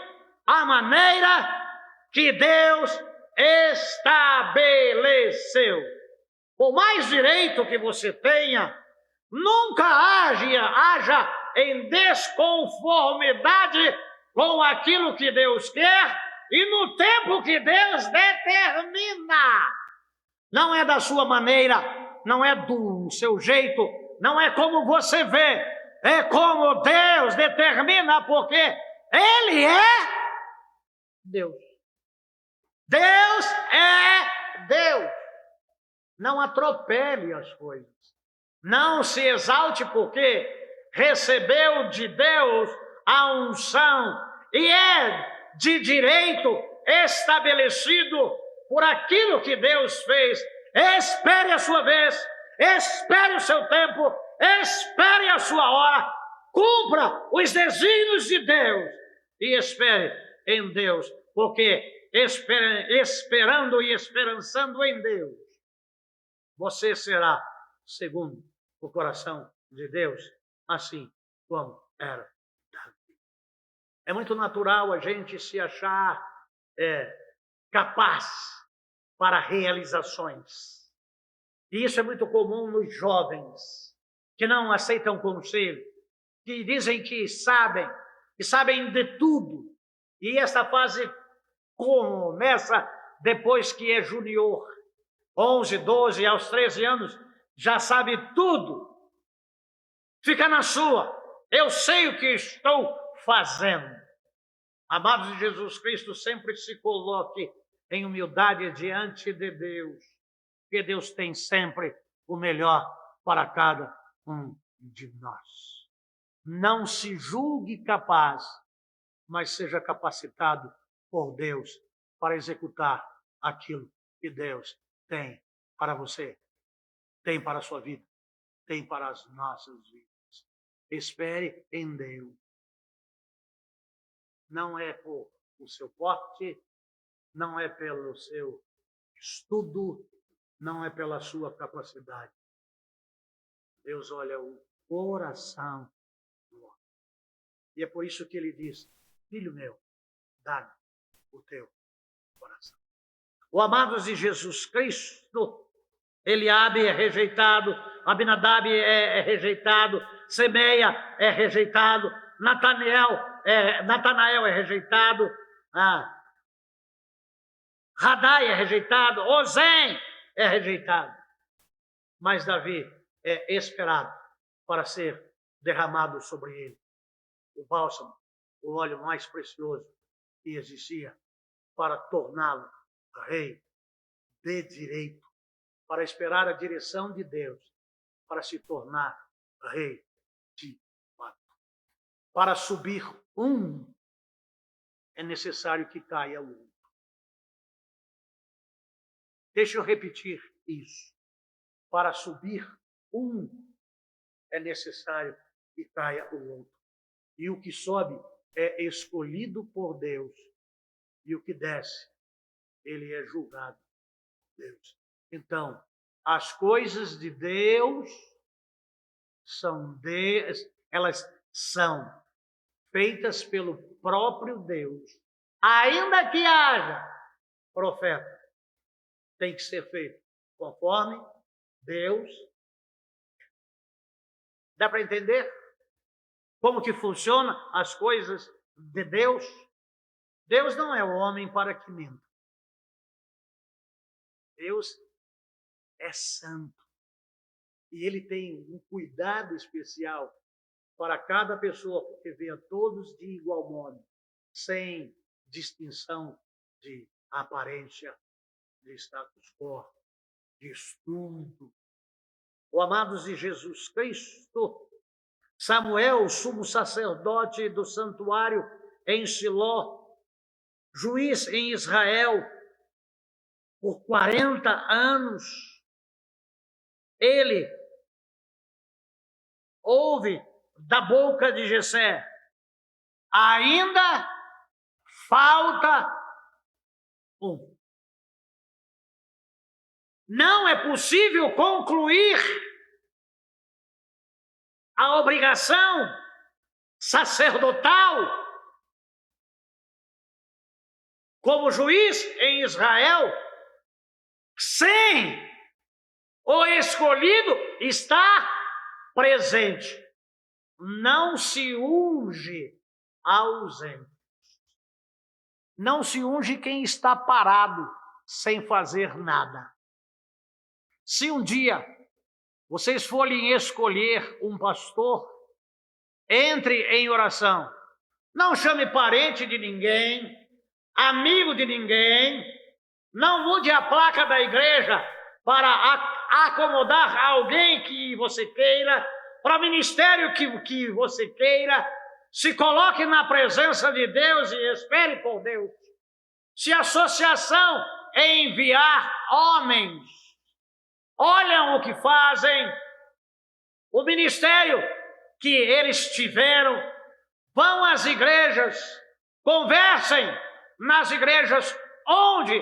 a maneira que Deus estabeleceu. Por mais direito que você tenha, nunca haja em desconformidade com aquilo que Deus quer e no tempo que Deus determina. Não é da sua maneira, não é do seu jeito, não é como você vê, é como Deus determina, porque Ele é Deus. Deus é Deus. Não atropele as coisas. Não se exalte porque recebeu de Deus a unção e é de direito estabelecido por aquilo que Deus fez. Espere a sua vez, espere o seu tempo, espere a sua hora, cumpra os desígnios de Deus e espere em Deus, porque esperando e esperançando em Deus, você será segundo o coração de Deus, assim como era Davi. É muito natural a gente se achar capaz para realizações. E isso é muito comum nos jovens, que não aceitam conselho, que dizem que sabem de tudo. E essa fase começa depois que é junior. 11, 12, aos 13 anos, já sabe tudo. Fica na sua. Eu sei o que estou fazendo. Amados de Jesus Cristo, sempre se coloque em humildade diante de Deus, porque Deus tem sempre o melhor para cada um de nós. Não se julgue capaz, mas seja capacitado por Deus para executar aquilo que Deus tem para você, tem para a sua vida, tem para as nossas vidas. Espere em Deus. Não é por o seu porte, não é pelo seu estudo, não é pela sua capacidade. Deus olha o coração do homem. E é por isso que ele diz: filho meu, dá-me o teu coração. O amados de Jesus Cristo, Eliabe é rejeitado, Abinadab é rejeitado, Semeia é rejeitado, Natanael é rejeitado, Radai é rejeitado, Ozém é rejeitado. Mas Davi é esperado para ser derramado sobre ele o bálsamo, o óleo mais precioso que existia, para torná-lo rei de direito, para esperar a direção de Deus, para se tornar rei de fato. Para subir um, é necessário que caia o outro. Deixa eu repetir isso. Para subir um, é necessário que caia o outro. E o que sobe é escolhido por Deus. E o que desce, ele é julgado por Deus. Então, as coisas de Deus elas são feitas pelo próprio Deus. Ainda que haja profeta, tem que ser feito conforme Deus. Dá para entender como que funciona as coisas de Deus? Deus não é o homem para que minta. Deus é santo. E ele tem um cuidado especial para cada pessoa, porque vê a todos de igual modo, sem distinção de aparência, de status quo, de estudo. O amados de Jesus Cristo, Samuel, sumo sacerdote do santuário em Siló, juiz em Israel, por 40 anos, ele ouve da boca de Jessé: ainda falta um. Não é possível concluir a obrigação sacerdotal como juiz em Israel sem o escolhido estar presente. Não se unge ausente. Não se unge quem está parado, sem fazer nada. Se um dia vocês forem escolher um pastor, entre em oração. Não chame parente de ninguém, amigo de ninguém. Não mude a placa da igreja para acomodar alguém que você queira, para o ministério que você queira. Se coloque na presença de Deus e espere por Deus. Se a associação enviar homens, olham o que fazem, o ministério que eles tiveram, vão às igrejas, conversem nas igrejas onde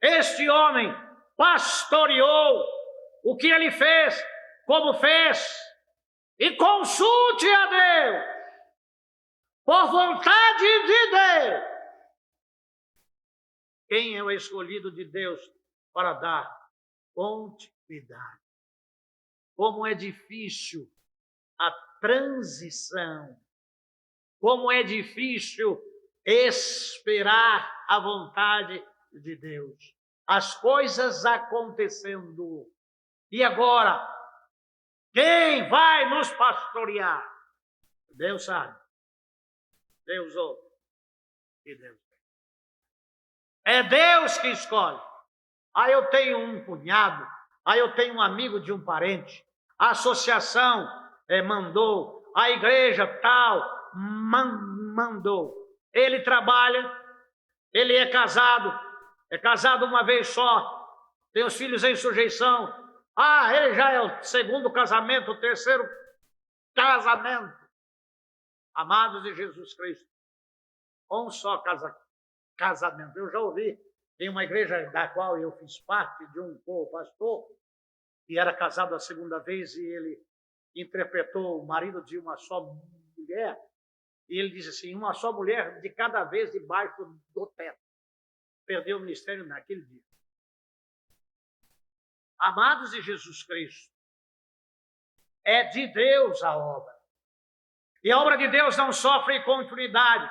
este homem pastoreou, o que ele fez, como fez, e consulte a Deus, por vontade de Deus, quem é o escolhido de Deus para dar continuidade. Como é difícil a transição, como é difícil esperar a vontade de Deus. As coisas acontecendo. E agora, quem vai nos pastorear? Deus sabe. Deus ouve. E Deus vê. É Deus que escolhe. Aí eu tenho um cunhado, aí eu tenho um amigo de um parente, a associação mandou, a igreja tal mandou. Ele trabalha, ele é casado uma vez só, tem os filhos em sujeição. Ele já é o segundo casamento, o terceiro casamento. Amados de Jesus Cristo, um só casamento. Eu já ouvi em uma igreja da qual eu fiz parte, de um pastor, que era casado a segunda vez, e ele interpretou o marido de uma só mulher, e ele disse assim: uma só mulher de cada vez debaixo do teto. Perdeu o ministério naquele dia. Amados de Jesus Cristo, é de Deus a obra. E a obra de Deus não sofre continuidade.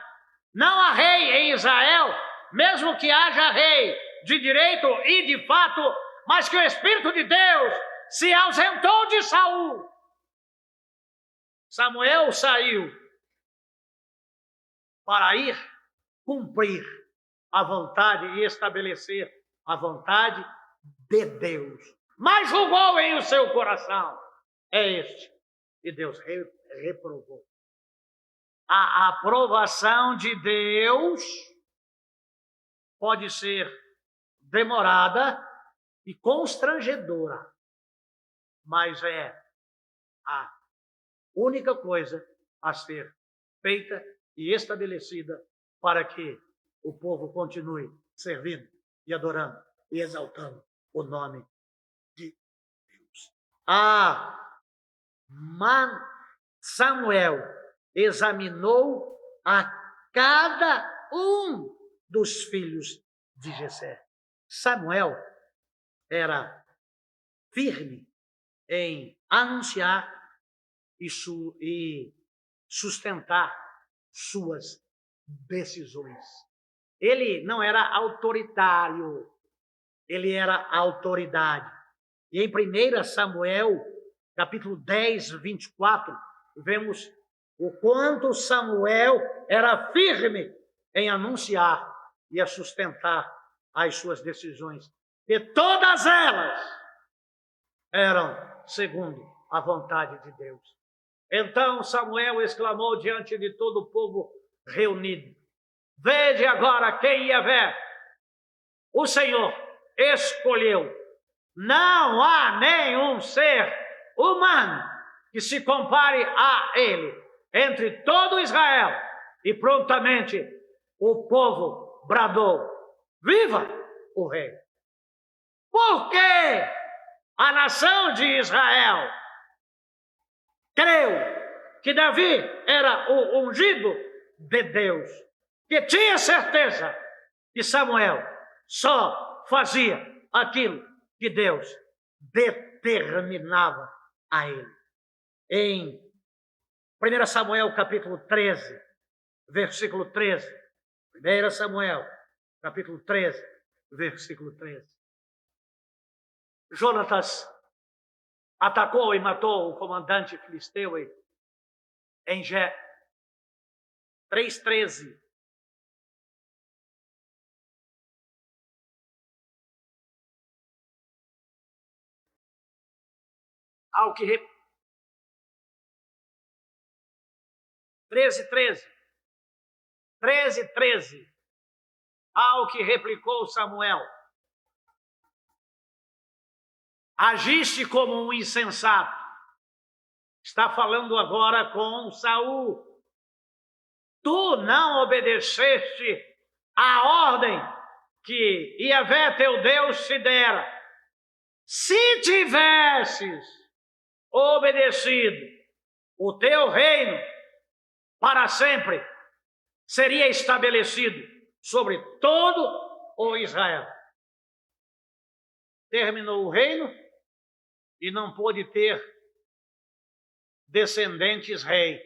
Não há rei em Israel, mesmo que haja rei de direito e de fato, mas que o Espírito de Deus se ausentou de Saul. Samuel saiu para ir cumprir a vontade e estabelecer a vontade de Deus. Mas julgou em o seu coração. É este. E Deus reprovou. A aprovação de Deus pode ser demorada e constrangedora, mas é a única coisa a ser feita e estabelecida para que o povo continue servindo e adorando e exaltando o nome de Deus. Samuel examinou a cada um dos filhos de Jessé. Samuel era firme em anunciar e sustentar suas decisões. Ele não era autoritário, ele era autoridade. E em 1 Samuel, capítulo 10, 24, vemos o quanto Samuel era firme em anunciar e a sustentar as suas decisões. E todas elas eram segundo a vontade de Deus. Então Samuel exclamou diante de todo o povo reunido: vede agora quem ia ver. O Senhor escolheu. Não há nenhum ser humano que se compare a ele entre todo Israel. E prontamente o povo bradou: viva o rei! Porque a nação de Israel creu que Davi era o ungido de Deus, que tinha certeza que Samuel só fazia aquilo que Deus determinava a ele. Em 1 Samuel capítulo 13, versículo 13. 1 Samuel capítulo 13, versículo 13. Jonatas atacou e matou o comandante filisteu em Gé. 3:13. Ao que 13:13. Ao que replicou Samuel: agiste como um insensato. Está falando agora com Saul. Tu não obedeceste à ordem que Yahvé teu Deus te dera. Se tivesses obedecido, o teu reino para sempre seria estabelecido sobre todo o Israel. Terminou o reino e não pôde ter descendentes rei.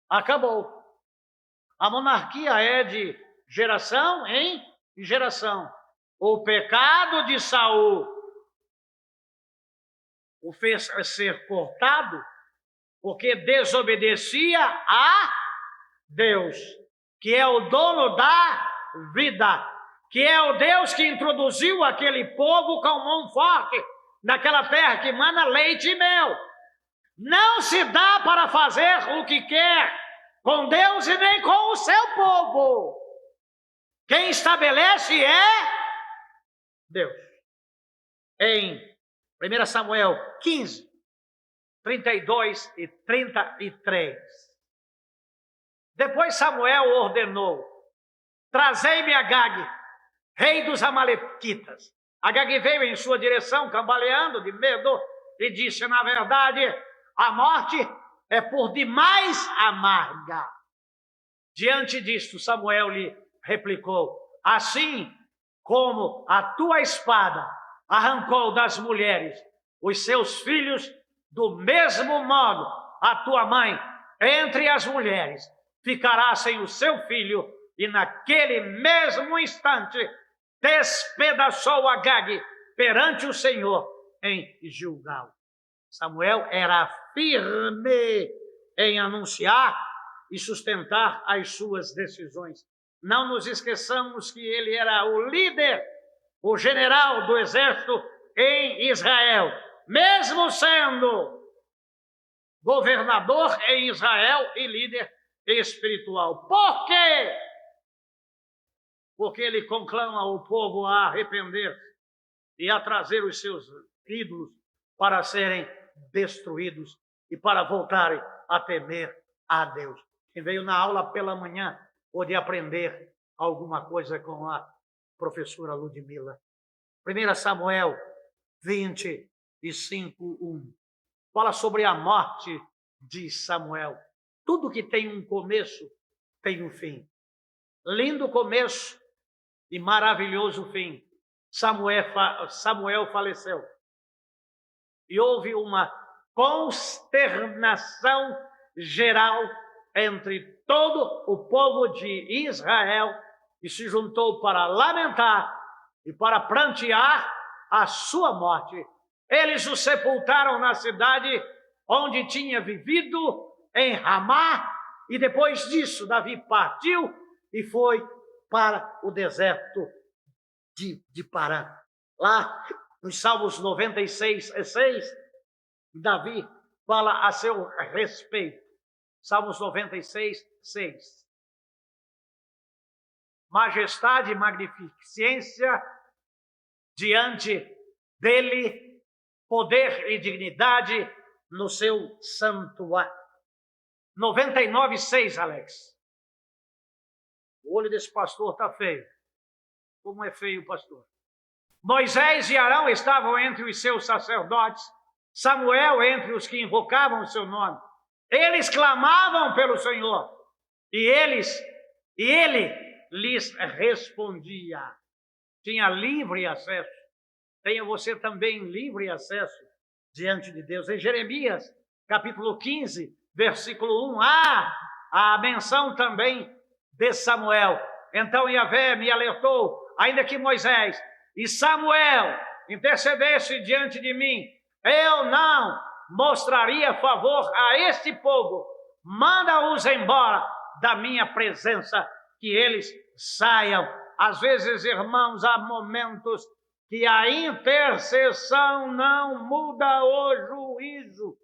Acabou. A monarquia é de geração em geração. O pecado de Saul o fez ser cortado porque desobedecia a Deus, que é o dono da vida, que é o Deus que introduziu aquele povo com mão forte naquela terra que mana leite e mel. Não se dá para fazer o que quer com Deus e nem com o seu povo. Quem estabelece é Deus. Em 1 Samuel 15, 32 e 33. Depois Samuel ordenou: trazei-me Agag, rei dos Amalequitas. Agag veio em sua direção, cambaleando de medo, e disse: na verdade, a morte é por demais amarga. Diante disto, Samuel lhe replicou: assim como a tua espada arrancou das mulheres os seus filhos, do mesmo modo a tua mãe, entre as mulheres, ficará sem o seu filho. E naquele mesmo instante despedaçou Agag perante o Senhor em Gilgal. Samuel era firme em anunciar e sustentar as suas decisões. Não nos esqueçamos que ele era o líder, o general do exército em Israel, mesmo sendo governador em Israel e líder espiritual. Por quê? Porque ele conclama o povo a arrepender-se e a trazer os seus ídolos para serem destruídos e para voltarem a temer a Deus. Quem veio na aula pela manhã pôde aprender alguma coisa com a professora Ludmila. 1 Samuel 25:1. Fala sobre a morte de Samuel. Tudo que tem um começo tem um fim. Lindo começo e maravilhoso fim. Samuel faleceu. E houve uma consternação geral entre todo o povo de Israel, e se juntou para lamentar e para prantear a sua morte. Eles o sepultaram na cidade onde tinha vivido, em Ramá, e depois disso Davi partiu e foi para o deserto de Parã. Lá nos Salmos 96:6, Davi fala a seu respeito. Salmos 96:6. Majestade e magnificência diante dele, poder e dignidade no seu santuário. 99:6, Alex. O olho desse pastor está feio. Como é feio, pastor? Moisés e Arão estavam entre os seus sacerdotes, Samuel entre os que invocavam o seu nome. Eles clamavam pelo Senhor, e ele lhes respondia. Tinha livre acesso. Tenha você também livre acesso diante de Deus. Em Jeremias, capítulo 15, versículo 1, a menção também de Samuel. Então Yahvé me alertou, ainda que Moisés e Samuel intercedessem diante de mim, eu não mostraria favor a este povo. Manda-os embora da minha presença, que eles saiam. Às vezes, irmãos, há momentos que a intercessão não muda o juízo.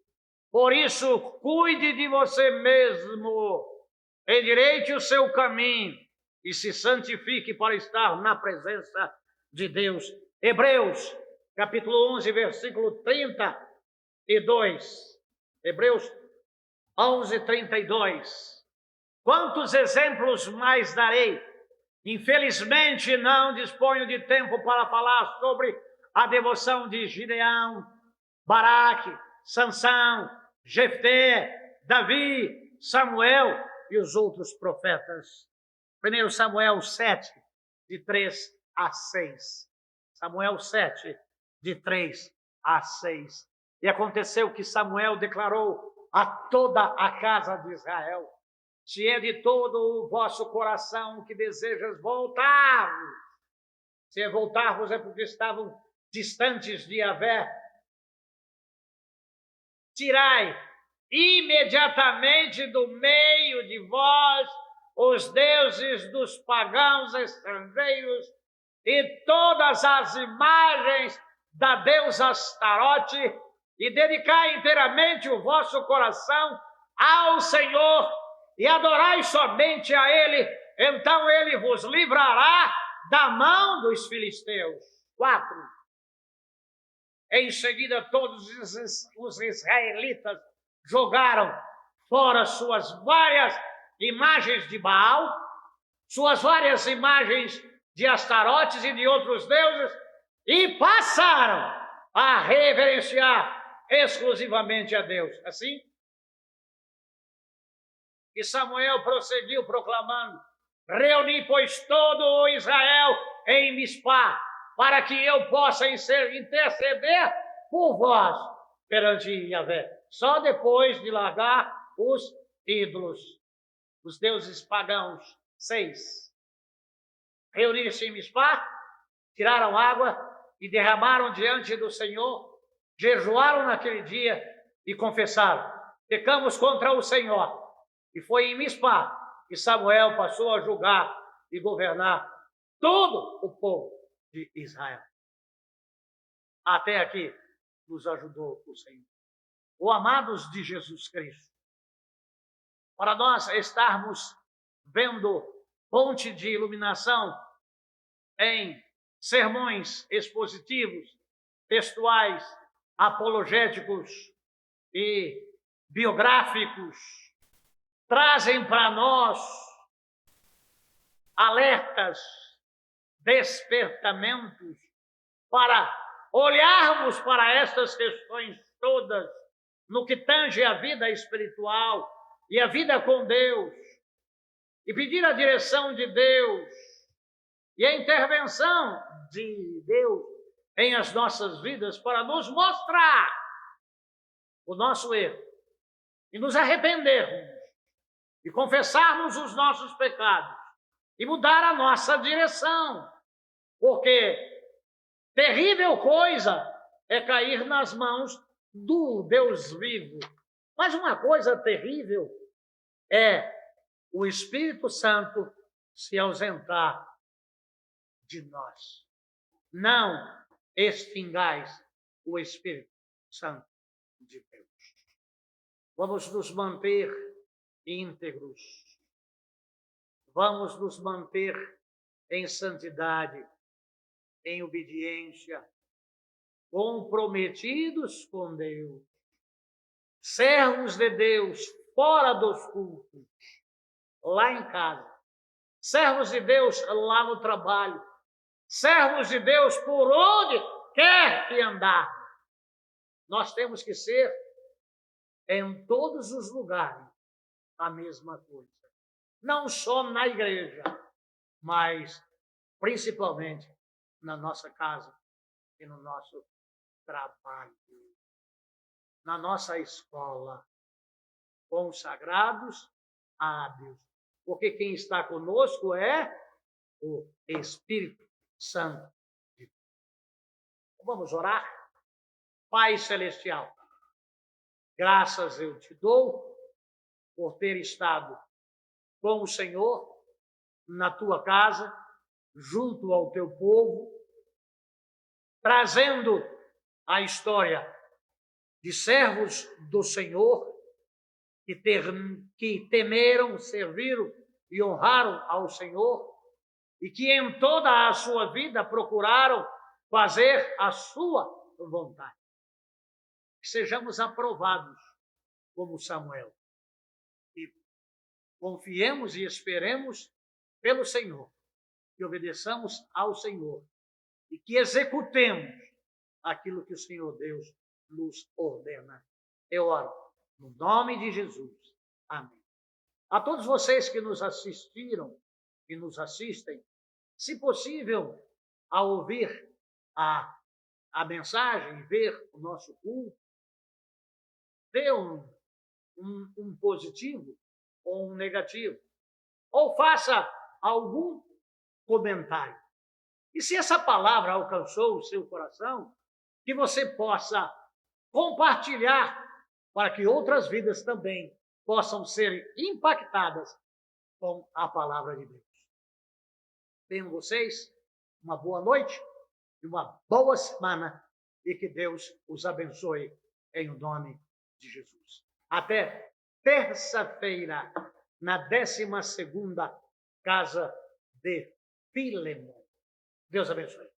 Por isso, cuide de você mesmo, endireite o seu caminho e se santifique para estar na presença de Deus. Hebreus, capítulo 11, versículo 32. Hebreus 11, 32. Quantos exemplos mais darei? Infelizmente, não disponho de tempo para falar sobre a devoção de Gideão, Baraque, Sansão, Jefté, Davi, Samuel e os outros profetas. 1 Samuel 7, de 3 a 6. Samuel 7, de 3 a 6. E aconteceu que Samuel declarou a toda a casa de Israel: se é de todo o vosso coração que desejas voltar-vos, se é voltar-vos é porque estavam distantes de Yahvé, tirai imediatamente do meio de vós os deuses dos pagãos estrangeiros e todas as imagens da deusa Astarote, e dedicai inteiramente o vosso coração ao Senhor, e adorai somente a Ele, então Ele vos livrará da mão dos filisteus. 4. Em seguida, todos os israelitas jogaram fora suas várias imagens de Baal, suas várias imagens de Astarotes e de outros deuses, e passaram a reverenciar exclusivamente a Deus. Assim, e Samuel prosseguiu proclamando: reuni, pois, todo o Israel em Mispá, para que eu possa interceder por vós perante Yahvé. Só depois de largar os ídolos, os deuses pagãos. 6. Reuniram-se em Mispá, tiraram água e derramaram diante do Senhor, jejuaram naquele dia e confessaram: pecamos contra o Senhor. E foi em Mispá que Samuel passou a julgar e governar todo o povo de Israel. Até aqui nos ajudou o Senhor. Ô amados de Jesus Cristo, para nós estarmos vendo fonte de iluminação em sermões expositivos, textuais, apologéticos e biográficos, trazem para nós alertas, despertamentos para olharmos para estas questões todas, no que tange a vida espiritual e a vida com Deus, e pedir a direção de Deus e a intervenção de Deus em as nossas vidas para nos mostrar o nosso erro e nos arrependermos e confessarmos os nossos pecados e mudar a nossa direção, porque terrível coisa é cair nas mãos do Deus vivo. Mas uma coisa terrível é o Espírito Santo se ausentar de nós. Não extingais o Espírito Santo de Deus. Vamos nos manter íntegros. Vamos nos manter em santidade, em obediência, comprometidos com Deus, servos de Deus fora dos cultos, lá em casa, servos de Deus lá no trabalho, servos de Deus por onde quer que andar. Nós temos que ser em todos os lugares a mesma coisa. Não só na igreja, mas principalmente na nossa casa e no nosso trabalho, na nossa escola, consagrados a Deus. Porque quem está conosco é o Espírito Santo de Deus. Vamos orar? Pai Celestial, graças eu te dou por ter estado com o Senhor na tua casa, junto ao teu povo, trazendo a história de servos do Senhor que temeram, serviram e honraram ao Senhor e que em toda a sua vida procuraram fazer a sua vontade. Que sejamos aprovados como Samuel e confiemos e esperemos pelo Senhor, que obedeçamos ao Senhor e que executemos aquilo que o Senhor Deus nos ordena. Eu oro no nome de Jesus. Amém. A todos vocês que nos assistiram e nos assistem, se possível, ao ouvir a mensagem, ver o nosso culto, dê um positivo ou um negativo, ou faça algum comentário. E se essa palavra alcançou o seu coração, que você possa compartilhar para que outras vidas também possam ser impactadas com a palavra de Deus. Tenham vocês uma boa noite e uma boa semana e que Deus os abençoe em nome de Jesus. Até terça-feira, na 12ª casa de Filemon. Deus abençoe.